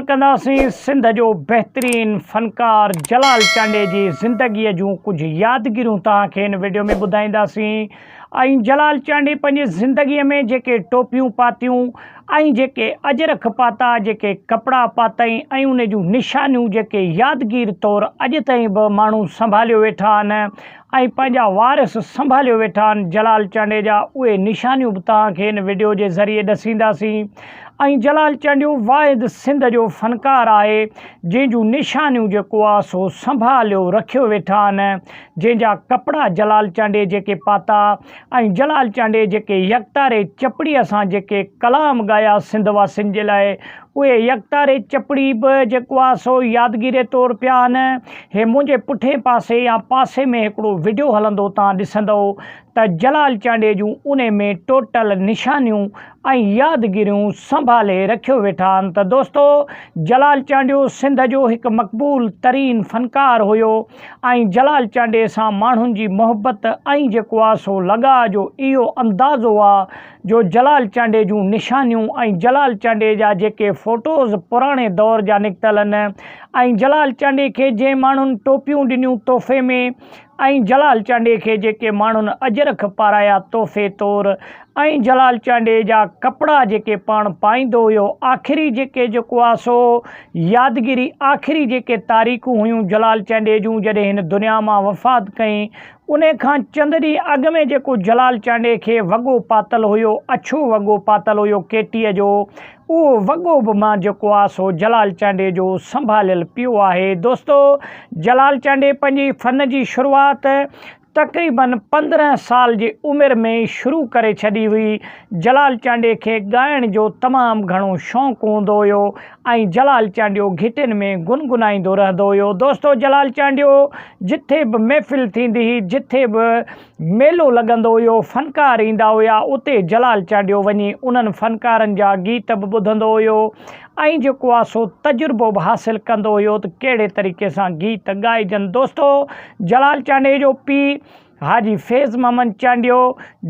कंदासीं सिंध जो बेहतरीन फ़नकार जलाल चांडे जी ज़िंदगीअ जूं कुझु यादगिरियूं तव्हांखे हिन वीडियो में ॿुधाईंदासीं। ऐं जलाल चांडे पंहिंजी ज़िंदगीअ में जेके टोपियूं पातियूं ऐं जेके अजरख पाता, जेके कपिड़ा पातई ऐं उन जूं निशानियूं जेके यादगीर तौरु अॼु ताईं बि माण्हू संभालियो वेठा आहिनि ऐं पंहिंजा वारिस संभालियो वेठा आहिनि जलाल चांडे जा, उहे निशानियूं बि तव्हांखे हिन वीडियो जे ज़रिए ॾसींदासीं। ऐं जलाल चांडियो वाहिद सिंध जो फ़नकार आहे जंहिंजूं निशानियूं जेको आहे सो संभालियो रखियो वेठा आहिनि, जंहिंजा कपिड़ा जलाल चांडे जेके पाता ऐं जलाल चांडे जेके यकतारे चपड़ीअ सां जेके कलाम ॻाया सिंध वासियुनि जे लाइ, उहे यकतारे चपड़ी बि जेको आहे सो यादगिरी तौरु पिया आहिनि। हे मुंहिंजे पुठे पासे या पासे में हिकिड़ो वीडियो हलंदो, तव्हां ॾिसंदो त जलाल चांडे जूं उन में टोटल निशानियूं ऐं यादगिरियूं संभाले रखियो वेठा आहिनि। त दोस्तो, जलाल चांडियो सिंध जो हिकु मक़बूल तरीन फ़नकार हुयो ऐं जलाल चांडे सां माण्हुनि जी मोहबत ऐं जेको आहे सो लॻा जो इहो अंदाज़ो आहे जो जलाल चांडे जूं निशानियूं ऐं जलाल चांडे जा जेके फ़ोटोज़ पुराणे दौर जा निकितल आहिनि ऐं जलाल चांडे खे जंहिं माण्हुनि टोपियूं ॾिनियूं तोहफ़े में ऐं जलाल चांडे खे जेके माण्हुनि अजरख पाराया तोहफ़े तौरु ऐं जलाल चांडे जा कपिड़ा जेके पाण पाईंदो हुयो, आख़िरी जेको आहे सो यादगिरी आख़िरी जेके तारीख़ूं हुयूं जलाल चांडे जूं जॾहिं हिन दुनिया मां वफ़ात कई, उन खां चंद ॾींहं अॻु में जेको जलाल चांडे खे वॻो पातल हुयो, अछो वॻो पातल हुयो केटीअ जो, उहो वॻो बि मां जेको आहे सो जलाल चांडे जो संभालियल पियो आहे। दोस्तो, जलाल चांडे पंहिंजी फ़न जी शुरूआति तक़रीबन 15 साल जी उमिरि में शुरू करे छॾी हुई। जलाल चांडे खे ॻाइण जो तमामु घणो शौक़ु हूंदो हुयो ऐं जलाल चांडियो घिटियुनि में गुनगुनाईंदो रहंदो हुयो। दोस्तो, जलाल चांडियो जिथे बि महफ़िल थींदी हुई, जिथे बि मेलो लॻंदो हुयो, फ़नकार ईंदा हुया, उते जलाल चांडियो वञी उन्हनि फ़नकारनि जा गीत बि ॿुधंदो हुयो ऐं जेको आहे सो तजुर्बो बि हासिलु कंदो हुयो त कहिड़े तरीक़े सां गीत ॻाइजनि। दोस्तो, जलाल चांडे जो पीउ हाजी फैज़ मोहम्मद चांडियो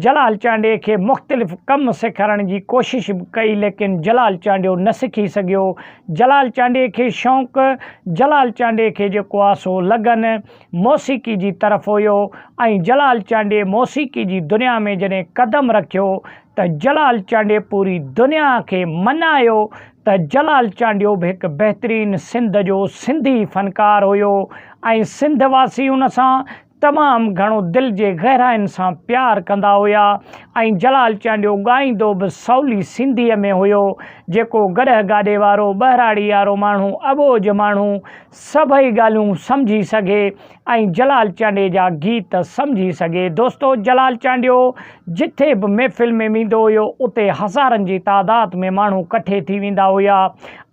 जलाल चांडे खे मुख़्तलिफ़ कम सेखारण जी कोशिश बि कई, लेकिन जलाल चांडियो न सिखी सघियो। जलाल चांडे खे शौक़ु, जलाल चांडे खे जेको आहे सो लगन मौसीक़ी जी तरफ़ हुयो ऐं जलाल चांडे मौसीक़ी जी दुनिया में जॾहिं क़दम रखियो त जलाल चांडे पूरी दुनिया खे मनायो त जलाल चांडियो बि हिकु बहितरीन सिंध जो सिंधी फ़नकार हुयो ऐं सिंध वासी हुन सां तमामु घणो दिलि जे गहराइनि सां प्यारु कंदा हुया ऐं जलाल चांडियो ॻाईंदो बि सवली सिंधीअ में हुयो, जेको गॾह गाॾे वारो, ॿहिराड़ी वारो माण्हू, अॿोझ माण्हू सभई ॻाल्हियूं सम्झी सघे ऐं जलाल चांडे जा गीत सम्झी सघे। दोस्तो, जलाल चांडियो जिथे बि महफ़िल में वेंदो हुयो, उते हज़ारनि जी तादाद में माण्हू इकट्ठे थी वेंदा हुया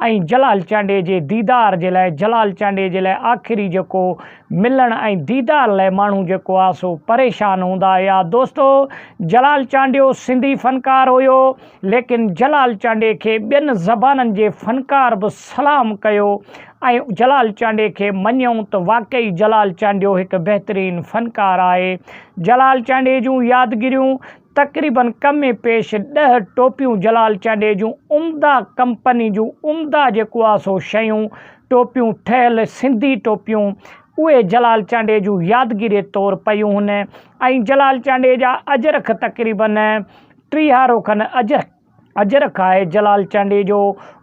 ऐं जलाल चांडे जे दीदार जे लाइ, जलाल चांडे जे लाइ आख़िरी जेको मिलण ऐं दीदार लाइ माण्हू जेको आहे सो परेशान हूंदा हुया। दोस्तो, जलाल चांडियो सिंधी फ़नकार हुयो, लेकिन जलाल चांडे खे ॿियनि ज़बाननि जे फ़नकार बि सलाम कयो ऐं जलाल चांडे खे मञूं त वाक़ई जलाल चांडियो हिकु बहितरीन फ़नकार आहे। जलाल चांडे जूं यादगिरियूं तक़रीबन कम में पेश 10 टोपियूं जलाल चांडे जूं उम्दा कंपनी जूं उम्दा जेको आहे सो शयूं टोपियूं ठहियल सिंधी टोपियूं, उहे जलाल चांडे जूं यादगिरी तौरु पयूं हुन ऐं जलाल चांडे जा अजरख तक़रीबन 30 खनि अजरख आहे जलाल चांडे जो,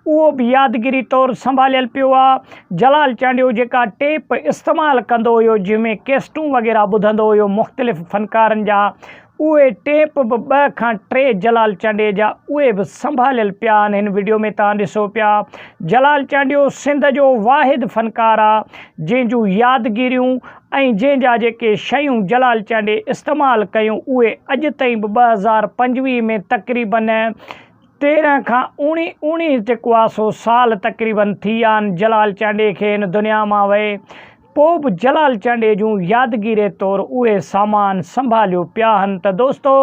उहो बि यादगिरी तौरु संभालियल पियो आहे। जलाल चांडियो जेका टेप इस्तेमालु कंदो हुयो, जंहिंमें केस्टूं वग़ैरह ॿुधंदो हुयो मुख़्तलिफ़ फ़नकारनि जा, उहे टेप बि 2 खां 3 जलाल चांडे जा उहे बि संभालियल पिया आहिनि। हिन वीडियो में तव्हां ॾिसो पिया, जलाल चांडियो सिंध जो वाहिद फ़नकार आहे जंहिंजूं यादगिरियूं ऐं जंहिंजा जेके शयूं जलाल चांडे इस्तेमालु कयूं, उहे अॼु ताईं बि 2025 में तक़रीबन 13 खां 19 जेको आहे सो साल तक़रीबन थी विया आहिनि जलाल चांडे खे हिन दुनिया मां वए। पोइ बि जलाल चांडे जूं यादगिरी तौरु उहे सामान संभालियो पिया आहिनि। त दोस्तो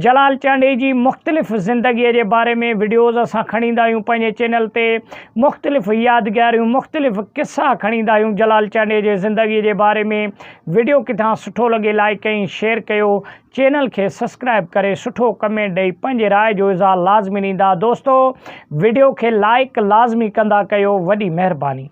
जलाल चांडे जी मुख़्तलिफ़ ज़िंदगीअ जे बारे में वीडियोज़ असां खणी ईंदा आहियूं पंहिंजे चैनल ते, मुख़्तलिफ़ यादगारियूं मुख़्तलिफ़ किस्सा खणी ईंदा आहियूं जलाल चांडे जे ज़िंदगीअ जे बारे में। वीडियो किथां सुठो लॻे लाइक कई, शेयर कयो, चैनल खे सब्सक्राइब करे सुठो कमेंट ॾेई पंहिंजे राय जो इज़हार लाज़मी ॾींदा। दोस्तो वीडियो खे लाइक लाज़मी कंदा कयो, वॾी महिरबानी।